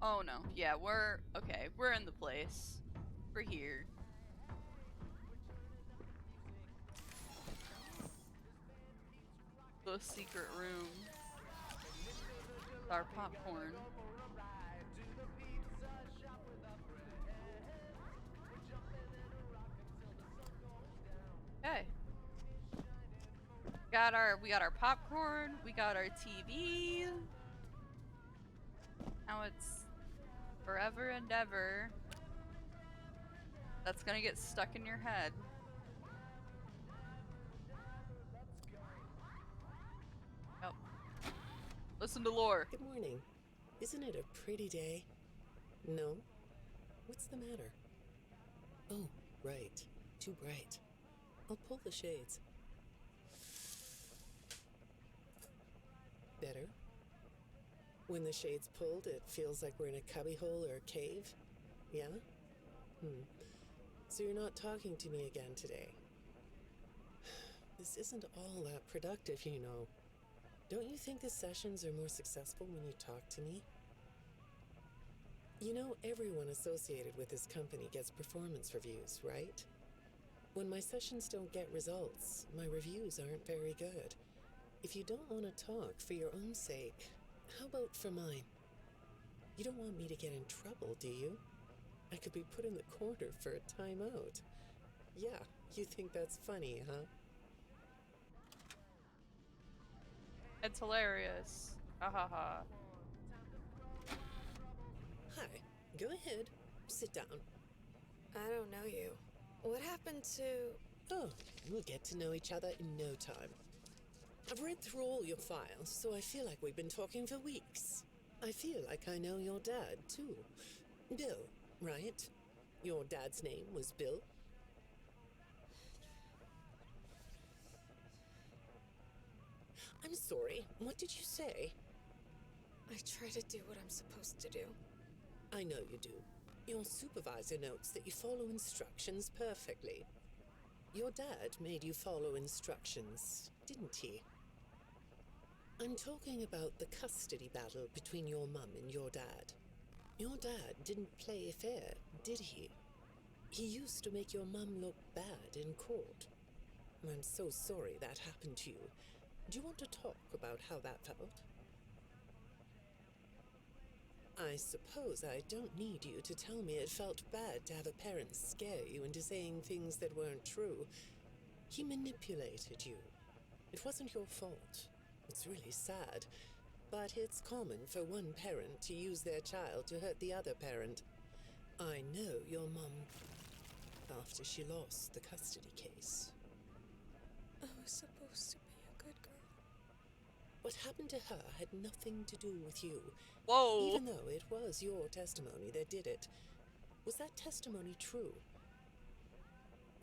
Oh no, yeah, we're okay. We're in the place. We're here. The secret room. Our popcorn. Okay. We got our popcorn, we got our TV. Now it's forever and ever. That's gonna get stuck in your head. Yep. Listen to lore. Good morning. Isn't it a pretty day? No? What's the matter? Oh, right. Too bright. I'll pull the shades. Better? When the shade's pulled, it feels like we're in a cubbyhole or a cave? Yeah? So you're not talking to me again today? This isn't all that productive, you know. Don't you think the sessions are more successful when you talk to me? You know, everyone associated with this company gets performance reviews, right? When my sessions don't get results, my reviews aren't very good. If you don't want to talk for your own sake, how about for mine? You don't want me to get in trouble, do you? I could be put in the corner for a timeout. Yeah, you think that's funny, huh? It's hilarious. Ha ha ha. Hi, go ahead. Sit down. I don't know you. What happened to... Oh, we'll get to know each other in no time. I've read through all your files, so I feel like we've been talking for weeks. I feel like I know your dad, too. Bill, right? Your dad's name was Bill? I'm sorry, what did you say? I try to do what I'm supposed to do. I know you do. Your supervisor notes that you follow instructions perfectly. Your dad made you follow instructions, didn't he? I'm talking about the custody battle between your mum and your dad. Your dad didn't play fair, did he? He used to make your mum look bad in court. I'm so sorry that happened to you. Do you want to talk about how that felt? I suppose I don't need you to tell me it felt bad to have a parent scare you into saying things that weren't true. He manipulated you. It wasn't your fault. It's really sad, but it's common for one parent to use their child to hurt the other parent. I know your mum after she lost the custody case. I was supposed to be a good girl. What happened to her had nothing to do with you. Whoa. Even though it was your testimony that did it. Was that testimony true?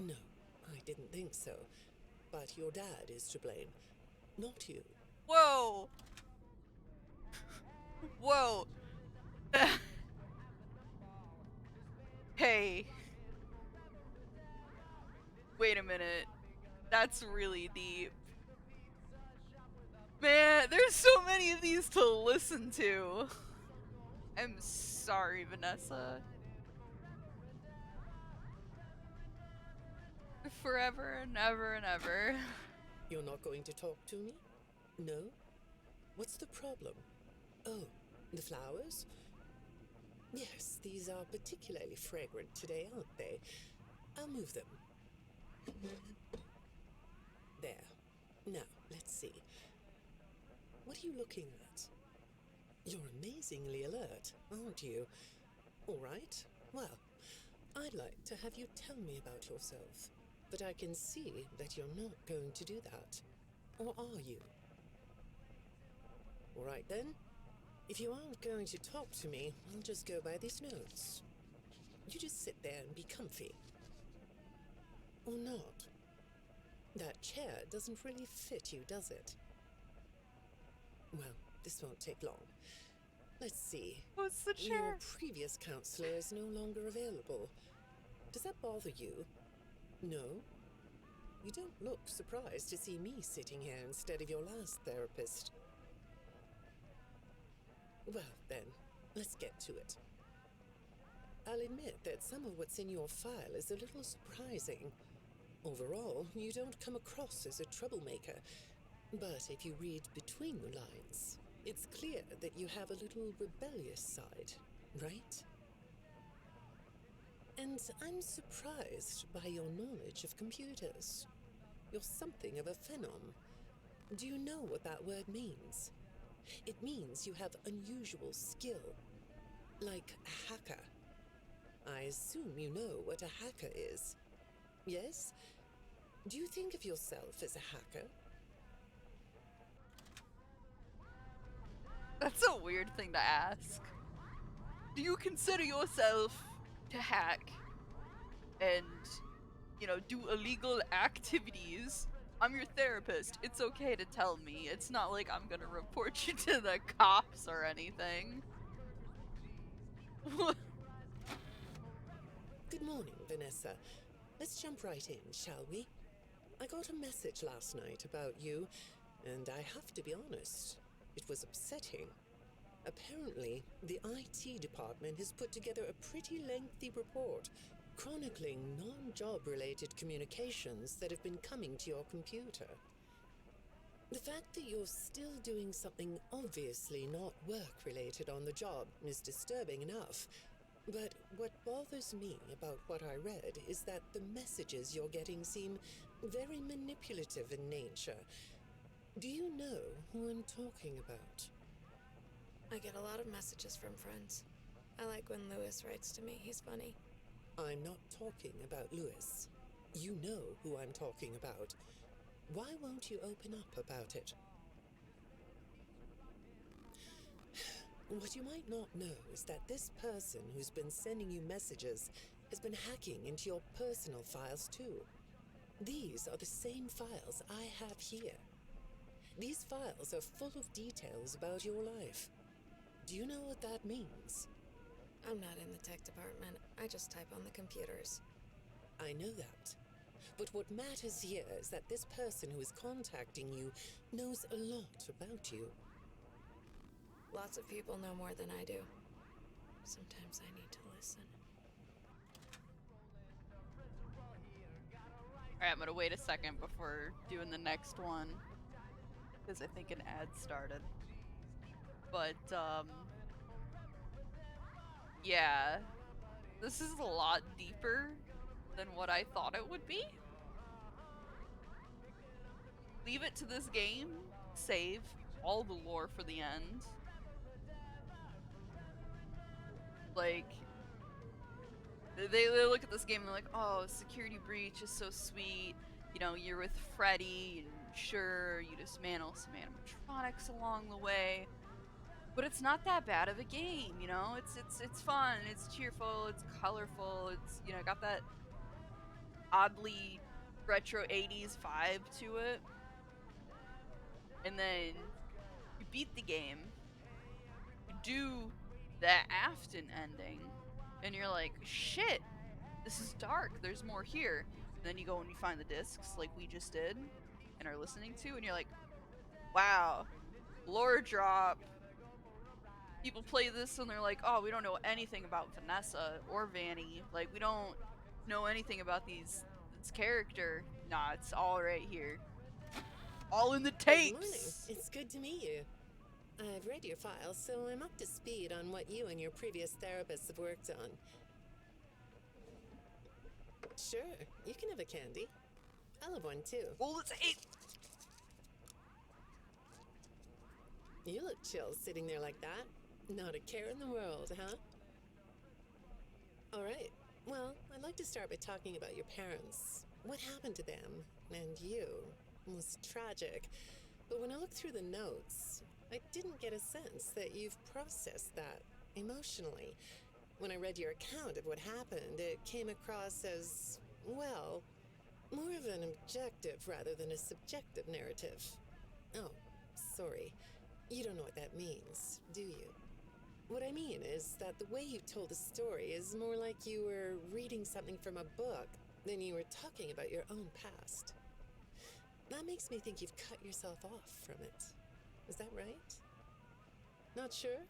No, I didn't think so. But your dad is to blame, not you. Whoa. Whoa. Hey. Wait a minute. That's really deep. Man, there's so many of these to listen to. I'm sorry, Vanessa. Forever and ever and ever. You're not going to talk to me? No? What's the problem? Oh, the flowers? Yes, these are particularly fragrant today, aren't they? I'll move them. There. Now, let's see. What are you looking at? You're amazingly alert, aren't you? All right. Well, I'd like to have you tell me about yourself. But I can see that you're not going to do that. Or are you? All right then. If you aren't going to talk to me, I'll just go by these notes. You just sit there and be comfy. Or not. That chair doesn't really fit you, does it? Well, this won't take long. Let's see. What's the Your chair? previous counselor is no longer available. Does that bother you? No? You don't look surprised to see me sitting here instead of your last therapist. Well, then, let's get to it. I'll admit that some of what's in your file is a little surprising. Overall, you don't come across as a troublemaker, but if you read between the lines, it's clear that you have a little rebellious side, right? And I'm surprised by your knowledge of computers. You're something of a phenom. Do you know what that word means? It means you have unusual skill, like a hacker. I assume you know what a hacker is. Yes? Do you think of yourself as a hacker? That's a weird thing to ask. Do you consider yourself to hack and, do illegal activities? I'm your therapist. It's okay to tell me. It's not like I'm gonna report you to the cops or anything. Good morning, Vanessa. Let's jump right in, shall we? I got a message last night about you, and I have to be honest, it was upsetting. Apparently, the IT department has put together a pretty lengthy report chronicling non-job related communications that have been coming to your computer. The fact that you're still doing something obviously not work-related on the job is disturbing enough. But what bothers me about what I read is that the messages you're getting seem very manipulative in nature. Do you know who I'm talking about? I get a lot of messages from friends. I like when Lewis writes to me. He's funny. I'm not talking about Lewis. You know who I'm talking about. Why won't you open up about it? What you might not know is that this person who's been sending you messages has been hacking into your personal files too. These are the same files I have here. These files are full of details about your life. Do you know what that means? I'm not in the tech department. I just type on the computers. I know that. But what matters here is that this person who is contacting you knows a lot about you. Lots of people know more than I do. Sometimes I need to listen. Alright, I'm gonna wait a second before doing the next one, because I think an ad started. But, yeah. This is a lot deeper than what I thought it would be. Leave it to this game, save all the lore for the end. Like, they look at this game and they're like, oh, security breach is so sweet. You're with Freddy, and sure, you dismantle some animatronics along the way. But it's not that bad of a game, It's fun, it's cheerful, it's colorful, it's, got that oddly retro 80s vibe to it. And then you beat the game, you do the Afton ending, and you're like, shit, this is dark, there's more here. And then you go and you find the discs like we just did and are listening to, and you're like, wow, lore drop. People play this and they're like, oh, we don't know anything about Vanessa or Vanny. Like, we don't know anything about this character. Nah, it's all right here. All in the tapes! Good morning. It's good to meet you. I've read your file, so I'm up to speed on what you and your previous therapists have worked on. Sure, you can have a candy. I'll have one too. Well, let's eat. You look chill sitting there like that. Not a care in the world, huh? All right. Well, I'd like to start by talking about your parents. What happened to them and you was tragic. But when I looked through the notes, I didn't get a sense that you've processed that emotionally. When I read your account of what happened, it came across as, well, more of an objective rather than a subjective narrative. Oh, sorry. You don't know what that means, do you? What I mean is that the way you told the story is more like you were reading something from a book than you were talking about your own past. That makes me think you've cut yourself off from it. Is that right? Not sure?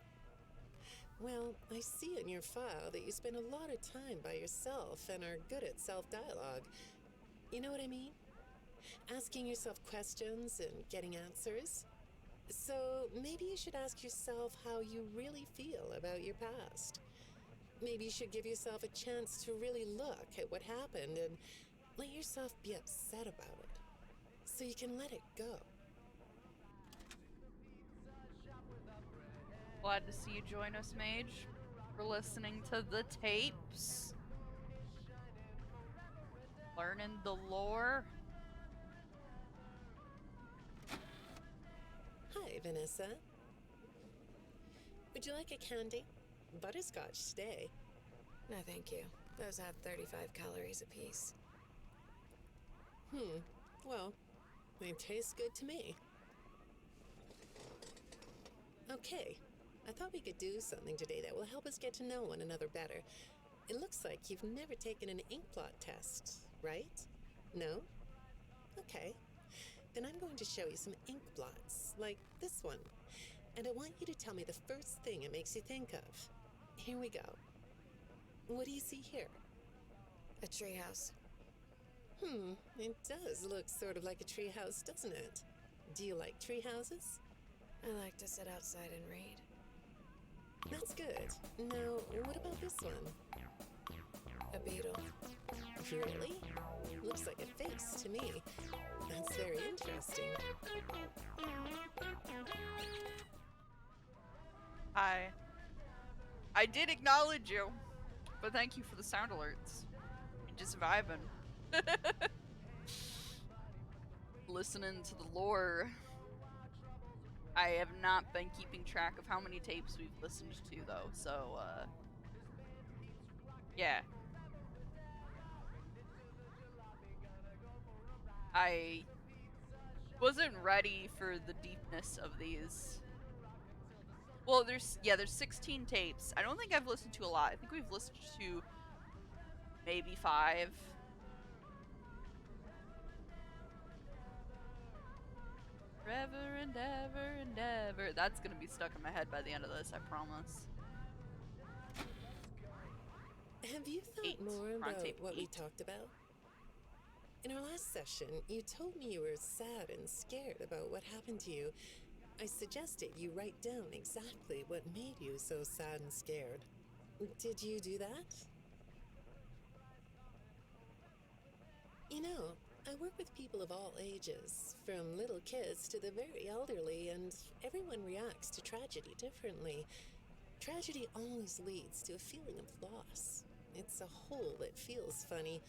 Well, I see in your file that you spend a lot of time by yourself and are good at self-dialogue. You know what I mean? Asking yourself questions and getting answers. So maybe you should ask yourself how you really feel about your past. Maybe you should give yourself a chance to really look at what happened and let yourself be upset about it, so you can let it go. Glad to see you join us, Mage. We're listening to the tapes. Learning the lore. Hi, Vanessa. Would you like a candy? Butterscotch today. No, thank you. Those have 35 calories apiece. Well, they taste good to me. Okay, I thought we could do something today that will help us get to know one another better. It looks like you've never taken an ink blot test, right? No? Okay. Then I'm going to show you some ink blots, like this one. And I want you to tell me the first thing it makes you think of. Here we go. What do you see here? A treehouse. It does look sort of like a treehouse, doesn't it? Do you like treehouses? I like to sit outside and read. That's good. Now, what about this one? A beetle. Really? Looks like a face to me. That's very interesting. I did acknowledge you, but thank you for the sound alerts. You're just vibing. Listening to the lore. I have not been keeping track of how many tapes we've listened to, though, so, yeah. I wasn't ready for the deepness of these. Well, there's 16 tapes. I don't think I've listened to a lot. I think we've listened to maybe 5. Forever and ever and ever. That's gonna be stuck in my head by the end of this, I promise. Have you thought 8. more We're on about tape what we 8. talked about? In our last session, you told me you were sad and scared about what happened to you. I suggested you write down exactly what made you so sad and scared. Did you do that? You know, I work with people of all ages, from little kids to the very elderly, and everyone reacts to tragedy differently. Tragedy always leads to a feeling of loss. It's a hole that feels funny,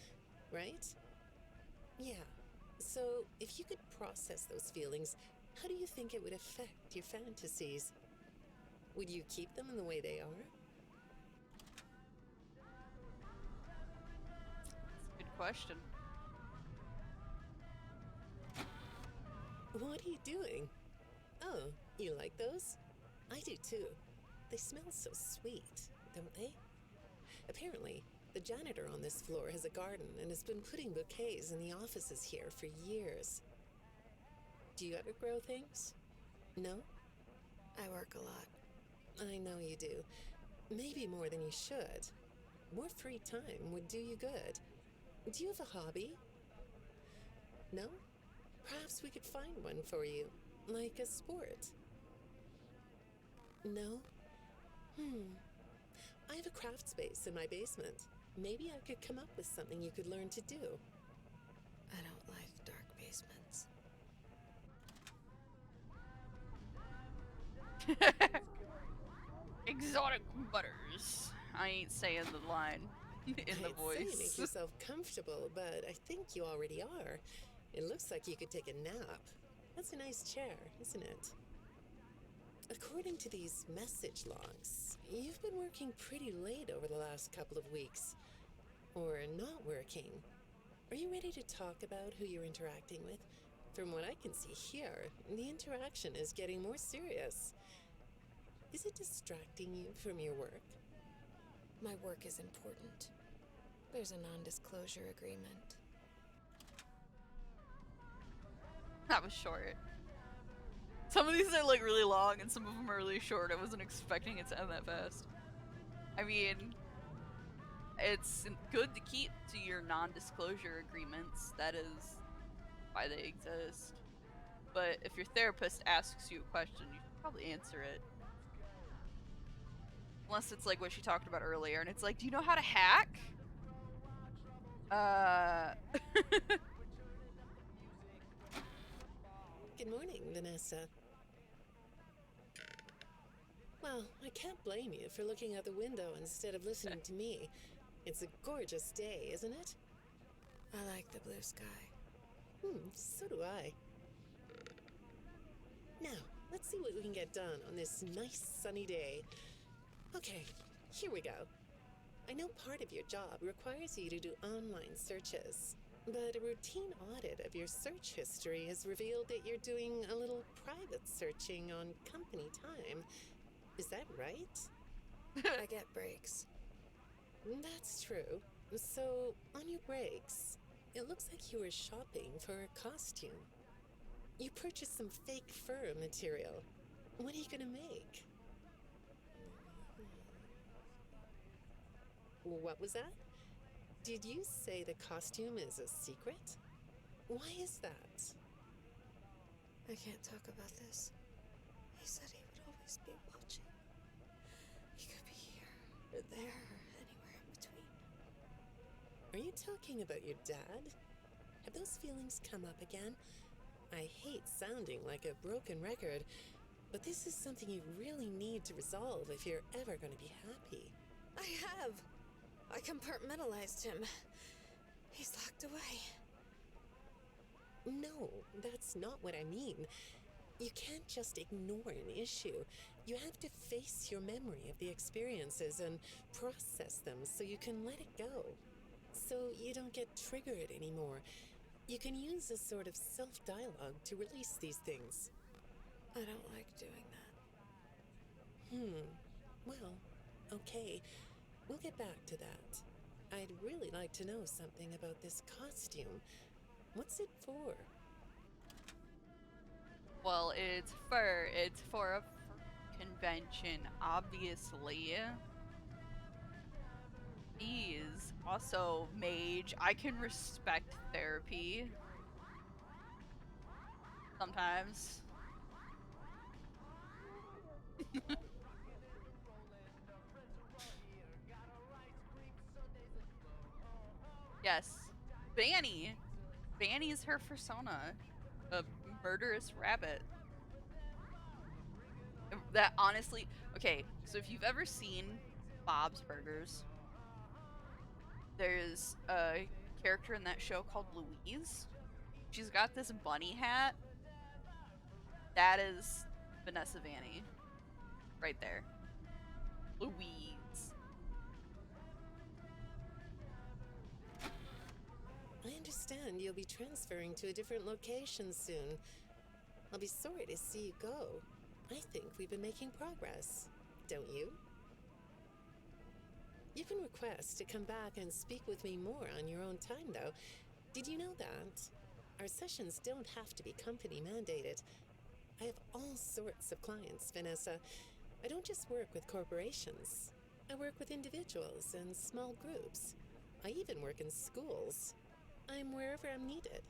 right? Yeah. So, if you could process those feelings, how do you think it would affect your fantasies? Would you keep them in the way they are? That's a good question. What are you doing? Oh, you like those? I do too. They smell so sweet, don't they? Apparently, the janitor on this floor has a garden and has been putting bouquets in the offices here for years. Do you ever grow things? No? I work a lot. I know you do. Maybe more than you should. More free time would do you good. Do you have a hobby? No? Perhaps we could find one for you, like a sport. No? I have a craft space in my basement. Maybe I could come up with something you could learn to do. I don't like dark basements. Exotic butters. I ain't saying the line in the I'd say make voice. yourself comfortable, but I think you already are. It looks like you could take a nap. That's a nice chair, isn't it? According to these message logs, you've been working pretty late over the last couple of weeks. Or not working. Are you ready to talk about who you're interacting with? From what I can see here, the interaction is getting more serious. Is it distracting you from your work? My work is important. There's a non-disclosure agreement. That was short. Some of these are like really long and some of them are really short. I wasn't expecting it to end that fast. I mean, it's good to keep to your non-disclosure agreements. That is why they exist. But if your therapist asks you a question, you should probably answer it. Unless it's like what she talked about earlier, and it's like, do you know how to hack? Uh. Good morning, Vanessa. Well, I can't blame you for looking out the window instead of listening to me. It's a gorgeous day, isn't it? I like the blue sky. So do I. Now, let's see what we can get done on this nice sunny day. Okay, here we go. I know part of your job requires you to do online searches, but a routine audit of your search history has revealed that you're doing a little private searching on company time. Is that right? I get breaks. That's true. So, on your breaks, it looks like you were shopping for a costume. You purchased some fake fur material. What are you gonna make? What was that? Did you say the costume is a secret? Why is that? I can't talk about this. He said he would always be watching. He could be here, or there, or anywhere in between. Are you talking about your dad? Have those feelings come up again? I hate sounding like a broken record, but this is something you really need to resolve if you're ever going to be happy. I have. I compartmentalized him. He's locked away. No, that's not what I mean. You can't just ignore an issue. You have to face your memory of the experiences and process them so you can let it go. So you don't get triggered anymore. You can use a sort of self-dialogue to release these things. I don't like doing that. Well, okay. We'll get back to that. I'd really like to know something about this costume. What's it for? Well, it's fur. It's for a fur convention, obviously. He is also mage. I can respect therapy. Sometimes. Yes. Vanny. Vanny is her persona. A murderous rabbit. That honestly, okay, so if you've ever seen Bob's Burgers, there's a character in that show called Louise. She's got this bunny hat. That is Vanessa Vanny. Right there. Louise. I understand you'll be transferring to a different location soon. I'll be sorry to see you go. I think we've been making progress, don't you? You can request to come back and speak with me more on your own time, though. Did you know that? Our sessions don't have to be company mandated. I have all sorts of clients, Vanessa. I don't just work with corporations. I work with individuals and small groups. I even work in schools. I'm wherever I'm needed.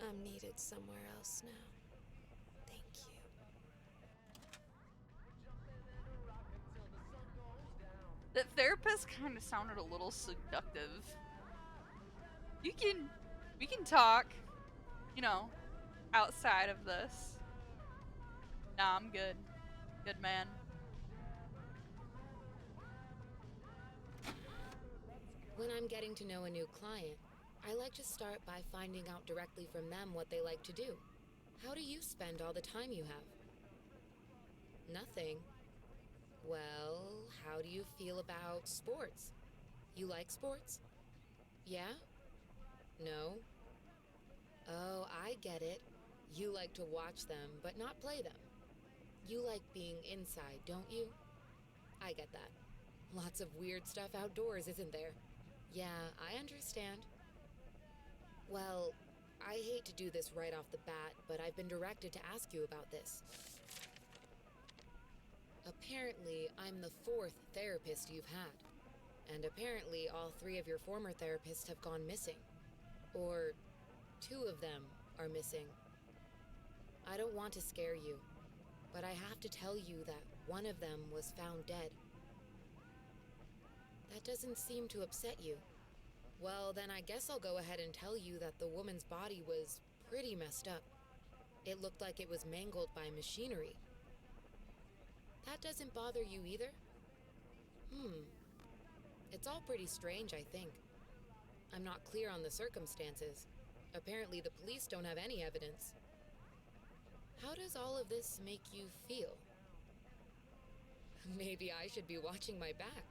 I'm needed somewhere else now. Thank you. That therapist kind of sounded a little seductive. We can talk, you know, outside of this. Nah, I'm good. Good man. When I'm getting to know a new client, I like to start by finding out directly from them what they like to do. How do you spend all the time you have? Nothing. Well, how do you feel about sports? You like sports? Yeah? No? Oh, I get it. You like to watch them, but not play them. You like being inside, don't you? I get that. Lots of weird stuff outdoors, isn't there? Yeah, I understand. Well, I hate to do this right off the bat, but I've been directed to ask you about this. Apparently, I'm the 4th therapist you've had. And apparently, all 3 of your former therapists have gone missing. Or 2 of them are missing. I don't want to scare you, but I have to tell you that one of them was found dead. That doesn't seem to upset you. Well, then I guess I'll go ahead and tell you that the woman's body was pretty messed up. It looked like it was mangled by machinery. That doesn't bother you either? It's all pretty strange, I think. I'm not clear on the circumstances. Apparently the police don't have any evidence. How does all of this make you feel? Maybe I should be watching my back.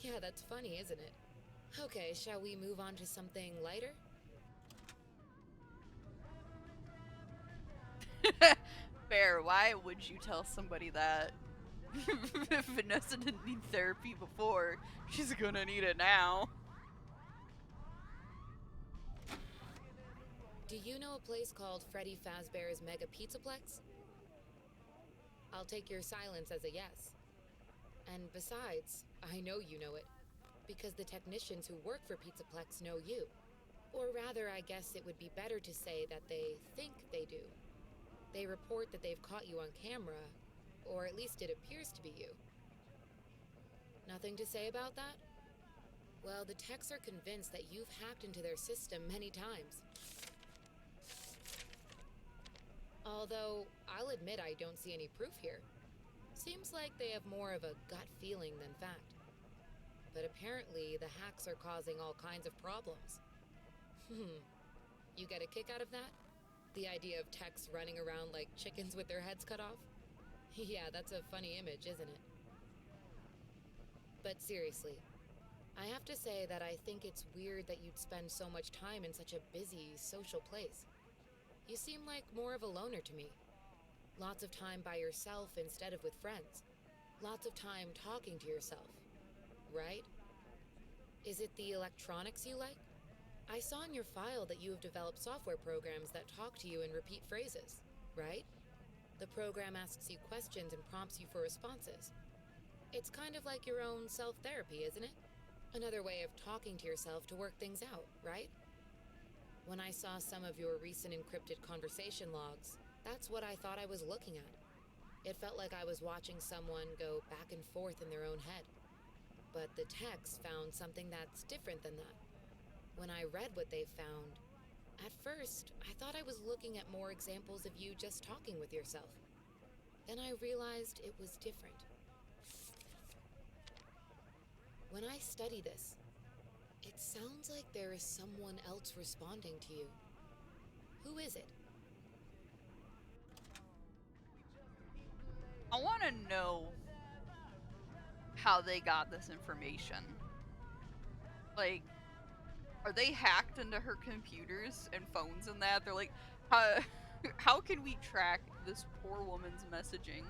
Yeah, that's funny, isn't it? Okay, shall we move on to something lighter? Fair, why would you tell somebody that? If Vanessa didn't need therapy before, she's gonna need it now. Do you know a place called Freddy Fazbear's Mega Pizzaplex? I'll take your silence as a yes. And besides, I know you know it, because the technicians who work for Pizzaplex know you. Or rather, I guess it would be better to say that they think they do. They report that they've caught you on camera, or at least it appears to be you. Nothing to say about that? Well, the techs are convinced that you've hacked into their system many times. Although, I'll admit I don't see any proof here. Seems like they have more of a gut feeling than fact. But apparently, the hacks are causing all kinds of problems. You get a kick out of that? The idea of techs running around like chickens with their heads cut off? Yeah, that's a funny image, isn't it? But seriously, I have to say that I think it's weird that you'd spend so much time in such a busy, social place. You seem like more of a loner to me. Lots of time by yourself instead of with friends. Lots of time talking to yourself. Right? Is it the electronics you like? I saw in your file that you have developed software programs that talk to you in repeat phrases, right? The program asks you questions and prompts you for responses. It's kind of like your own self-therapy, isn't it? Another way of talking to yourself to work things out, right? When I saw some of your recent encrypted conversation logs, that's what I thought I was looking at. It felt like I was watching someone go back and forth in their own head. But the techs found something that's different than that. When I read what they found, at first, I thought I was looking at more examples of you just talking with yourself. Then I realized it was different. When I study this, it sounds like there is someone else responding to you. Who is it? I want to know how they got this information. Like, are they hacked into her computers and phones and that? They're like, how can we track this poor woman's messaging?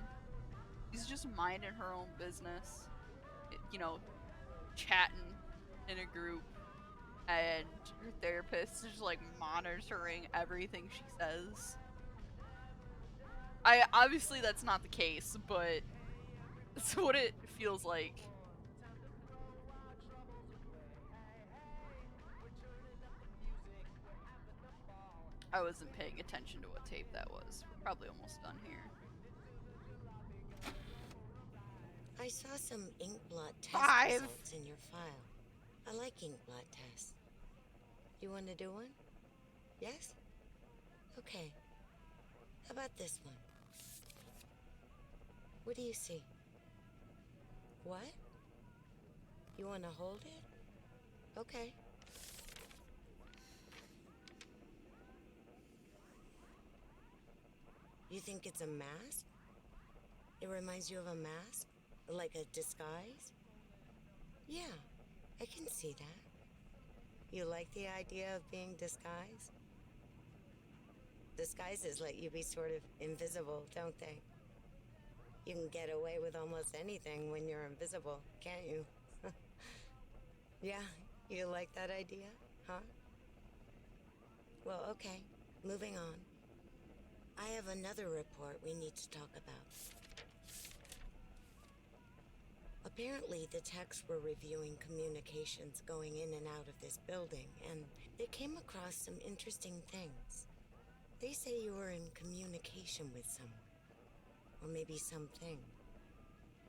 She's just minding her own business, you know, chatting in a group, and her therapist is just like monitoring everything she says. Obviously that's not the case, but it's what it feels like. I wasn't paying attention to what tape that was. We're probably almost done here. I saw some ink blot test 5. results in your file. I like ink blot tests. You want to do one? Yes? Okay. How about this one? What do you see? What? You want to hold it? Okay. You think it's a mask? It reminds you of a mask? Like a disguise? Yeah, I can see that. You like the idea of being disguised? Disguises let you be sort of invisible, don't they? You can get away with almost anything when you're invisible, can't you? Yeah, you like that idea, huh? Well, okay, moving on. I have another report we need to talk about. Apparently, the techs were reviewing communications going in and out of this building, and they came across some interesting things. They say you were in communication with someone, or maybe something.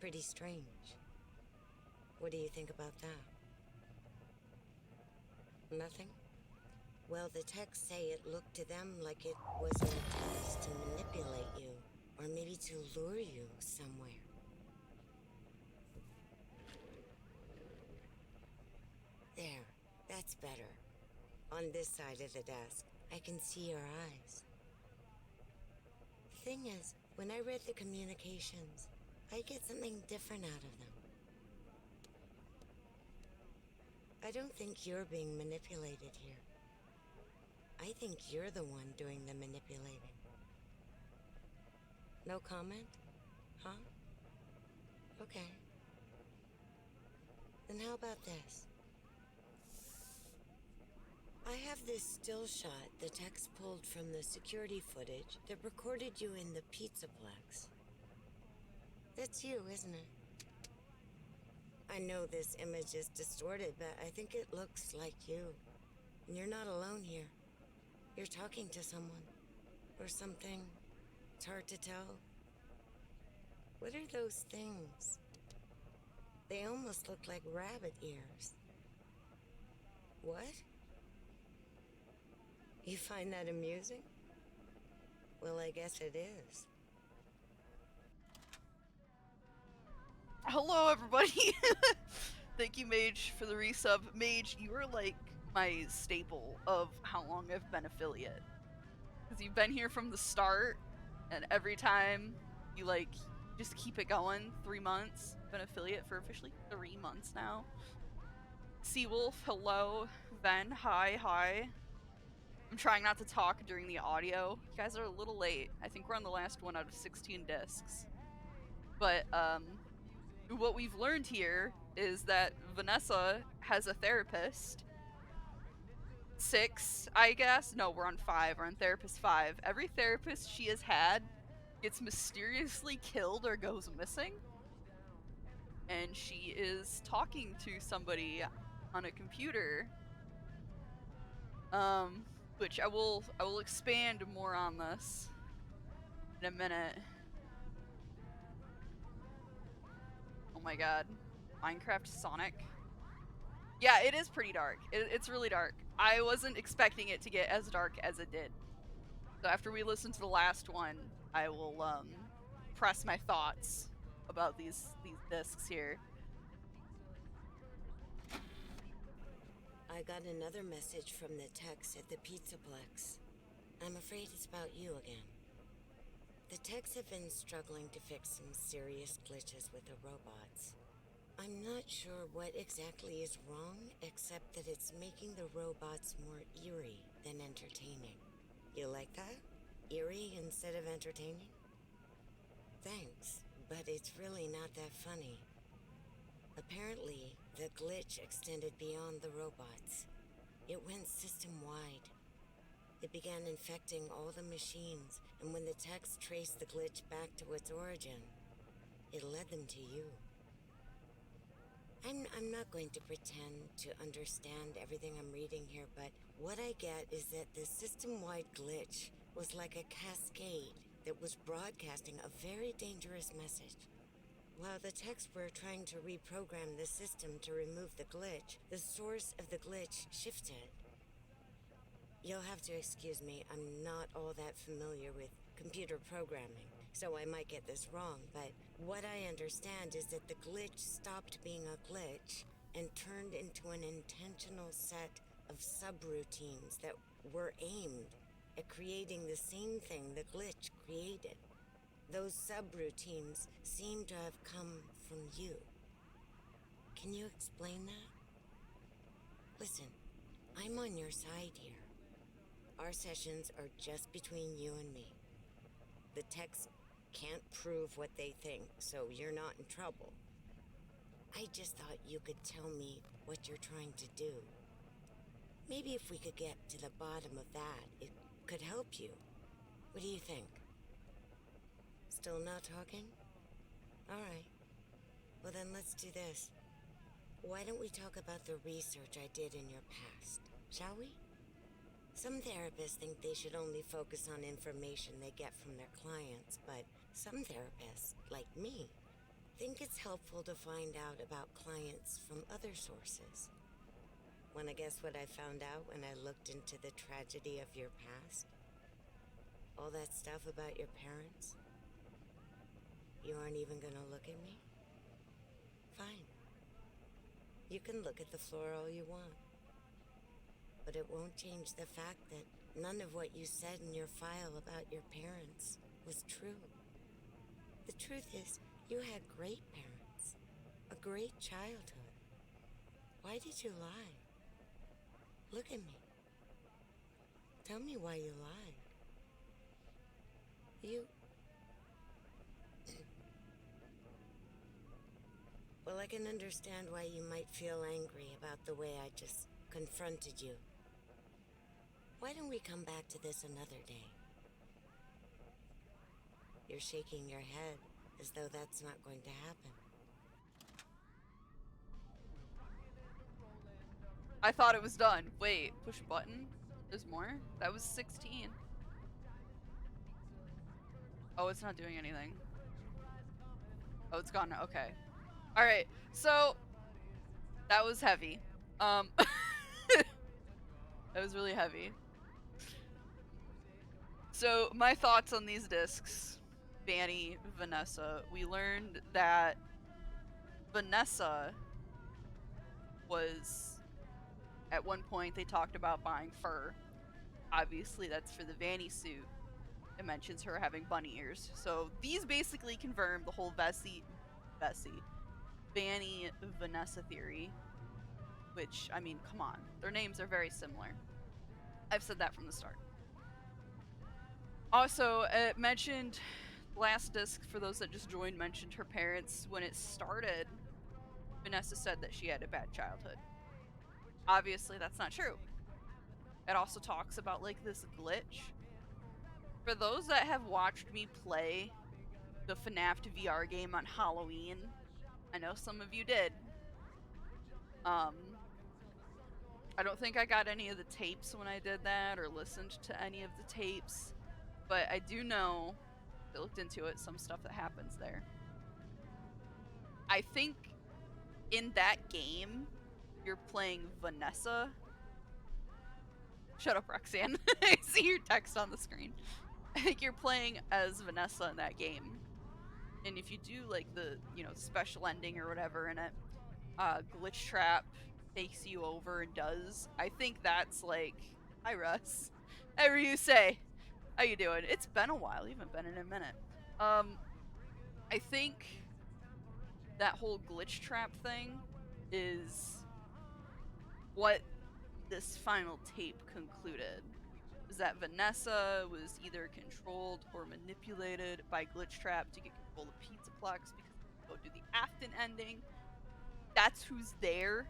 Pretty strange. What do you think about that? Nothing? Well, the techs say it looked to them like it was an attempt to manipulate you, or maybe to lure you somewhere. There, that's better. On this side of the desk, I can see your eyes. The thing is, when I read the communications, I get something different out of them. I don't think you're being manipulated here. I think you're the one doing the manipulating. No comment? Huh? Okay. Then how about this? I have this still shot the techs pulled from the security footage that recorded you in the Pizzaplex. That's you, isn't it? I know this image is distorted, but I think it looks like you. And you're not alone here. You're talking to someone. Or something. It's hard to tell. What are those things? They almost look like rabbit ears. What? You find that amusing? Well, I guess it is. Hello, everybody. Thank you, Mage, for the resub. Mage, you are like my staple of how long I've been affiliate. Because you've been here from the start, and every time you like just keep it going. 3 months. Been affiliate for officially 3 months now. Seawolf, hello. Ven, hi. I'm trying not to talk during the audio. You guys are a little late. I think we're on the last one out of 16 discs. But, what we've learned here is that Vanessa has a therapist. 6, I guess? No, we're on 5. We're on therapist 5. Every therapist she has had gets mysteriously killed or goes missing. And she is talking to somebody on a computer. Which I will expand more on this in a minute. Oh my god. Minecraft Sonic. Yeah, it is pretty dark. It's really dark. I wasn't expecting it to get as dark as it did. So after we listen to the last one, I will press my thoughts about these discs here. I got another message from the techs at the Pizzaplex. I'm afraid it's about you again. The techs have been struggling to fix some serious glitches with the robots. I'm not sure what exactly is wrong, except that it's making the robots more eerie than entertaining. You like that? Eerie instead of entertaining? Thanks, but it's really not that funny. Apparently, the glitch extended beyond the robots. It went system-wide. It began infecting all the machines, and when the techs traced the glitch back to its origin, it led them to you. I'm not going to pretend to understand everything I'm reading here, but what I get is that the system-wide glitch was like a cascade that was broadcasting a very dangerous message. While the techs were trying to reprogram the system to remove the glitch, the source of the glitch shifted. You'll have to excuse me, I'm not all that familiar with computer programming, so I might get this wrong, but what I understand is that the glitch stopped being a glitch and turned into an intentional set of subroutines that were aimed at creating the same thing the glitch created. Those subroutines seem to have come from you. Can you explain that? Listen, I'm on your side here. Our sessions are just between you and me. The techs can't prove what they think, so you're not in trouble. I just thought you could tell me what you're trying to do. Maybe if we could get to the bottom of that, it could help you. What do you think? Still not talking? All right. Well then then let's do this. Why don't we talk about the research I did in your past, shall we? Some therapists think they should only focus on information they get from their clients, but some therapists, like me, think it's helpful to find out about clients from other sources. Wanna guess what I found out when I looked into the tragedy of your past? All that stuff about your parents? You aren't even gonna look at me? Fine. You can look at the floor all you want. But it won't change the fact that none of what you said in your file about your parents was true. The truth is, you had great parents, a great childhood. Why did you lie? Look at me. Tell me why you lied. Well, I can understand why you might feel angry about the way I just confronted you. Why don't we come back to this another day? You're shaking your head as though that's not going to happen. I thought it was done. Wait, push button? There's more? That was 16. Oh, it's not doing anything. Oh, it's gone now. Okay. Alright, so that was heavy. That was really heavy. So, my thoughts on these discs, Vanny, Vanessa, we learned that Vanessa was, at one point, they talked about buying fur. Obviously, that's for the Vanny suit. It mentions her having bunny ears. So, these basically confirm the whole Vanny, Vanessa theory. Which, I mean, come on. Their names are very similar. I've said that from the start. Also, it mentioned, last disc, for those that just joined, mentioned her parents. When it started, Vanessa said that she had a bad childhood. Obviously, that's not true. It also talks about, like, this glitch. For those that have watched me play the FNAF VR game on Halloween, I know some of you did. I don't think I got any of the tapes when I did that, or listened to any of the tapes. But I do know, I looked into it, some stuff that happens there. I think in that game, you're playing Vanessa. Shut up, Roxanne. I see your text on the screen. I think you're playing as Vanessa in that game. And if you do, like, the, you know, special ending or whatever in it, Glitch Trap takes you over and does, I think that's like, hi Russ. Whatever you say. How you doing? It's been a while. You haven't been in a minute. I think that whole glitch trap thing is what this final tape concluded. Is that Vanessa was either controlled or manipulated by glitch trap to get control of Pizza Plex because they go do the Afton ending. That's who's there.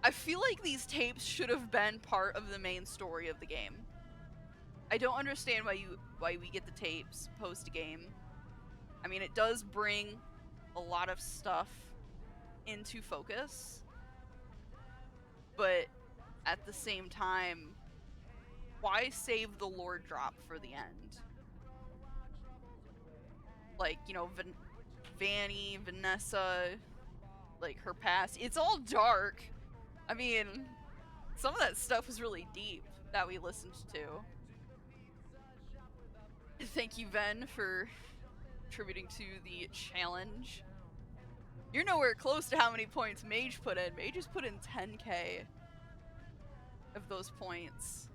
I feel like these tapes should have been part of the main story of the game. I don't understand why we get the tapes post-game. I mean, it does bring a lot of stuff into focus, but at the same time, why save the lore drop for the end? Like, you know, Vanny, Vanessa, like, her past. It's all dark. I mean, some of that stuff was really deep that we listened to. Thank you, Ven, for contributing to the challenge. You're nowhere close to how many points Mage put in. Mage has put in 10k of those points.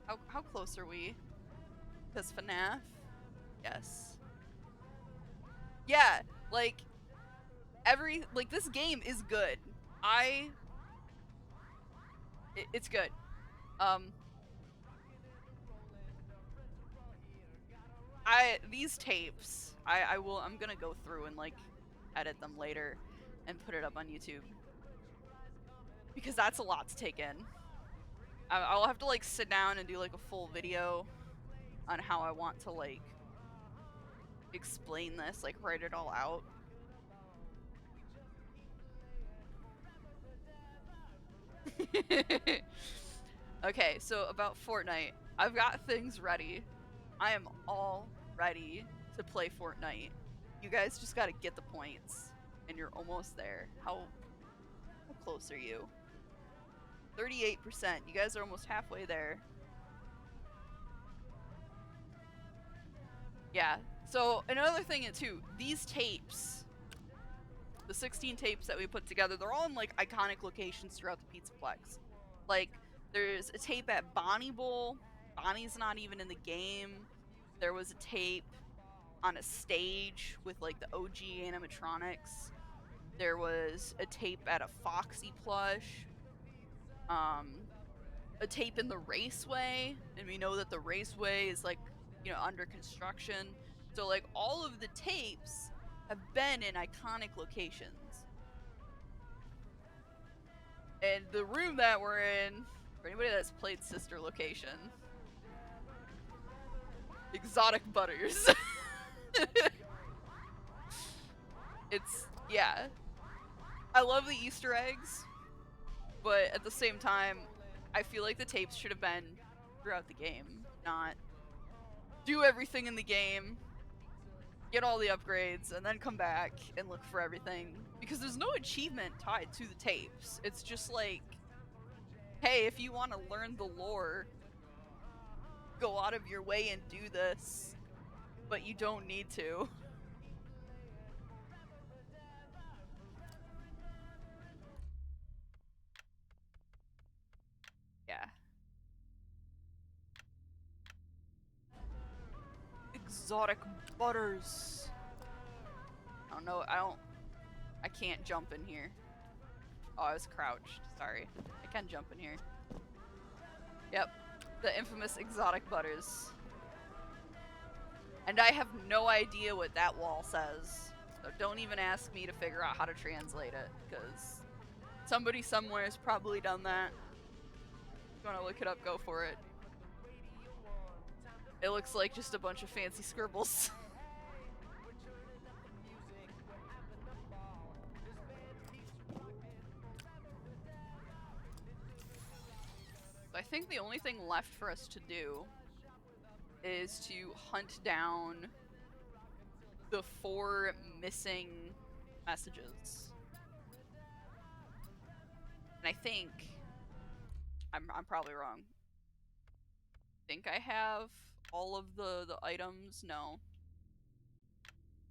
How close are we? Because FNAF? Yes. Yeah, like, this game is good. It's good. These tapes, I'm gonna go through and, like, edit them later and put it up on YouTube. Because that's a lot to take in. I'll have to, like, sit down and do, like, a full video on how I want to, like, explain this, like write it all out. Okay, so about Fortnite. I've got things ready. I am all ready to play Fortnite. You guys just gotta get the points. And you're almost there. How close are you? 38%. You guys are almost halfway there. Yeah. So another thing too, these tapes, the 16 tapes that we put together, they're all in like iconic locations throughout the Pizzaplex. Like, there's a tape at Bonnie Bowl. Bonnie's not even in the game. There was a tape on a stage with like the OG animatronics. There was a tape at a Foxy plush. A tape in the raceway, and we know that the raceway is like, you know, under construction. So like all of the tapes have been in iconic locations. And the room that we're in, for anybody that's played Sister Location, Exotic Butters. It's, yeah. I love the Easter eggs, but at the same time, I feel like the tapes should have been throughout the game, not do everything in the game, get all the upgrades, and then come back and look for everything. Because there's no achievement tied to the tapes. It's just like, hey, if you want to learn the lore, go out of your way and do this, but you don't need to. Yeah. Exotic Butters. I can't jump in here. Oh, I was crouched. Sorry. I can jump in here. Yep. The infamous Exotic Butters. And I have no idea what that wall says. So don't even ask me to figure out how to translate it, because somebody somewhere has probably done that. If you want to look it up, go for it. It looks like just a bunch of fancy scribbles. I think the only thing left for us to do is to hunt down the 4 missing messages. And I think I'm probably wrong. I think I have all of the items. No.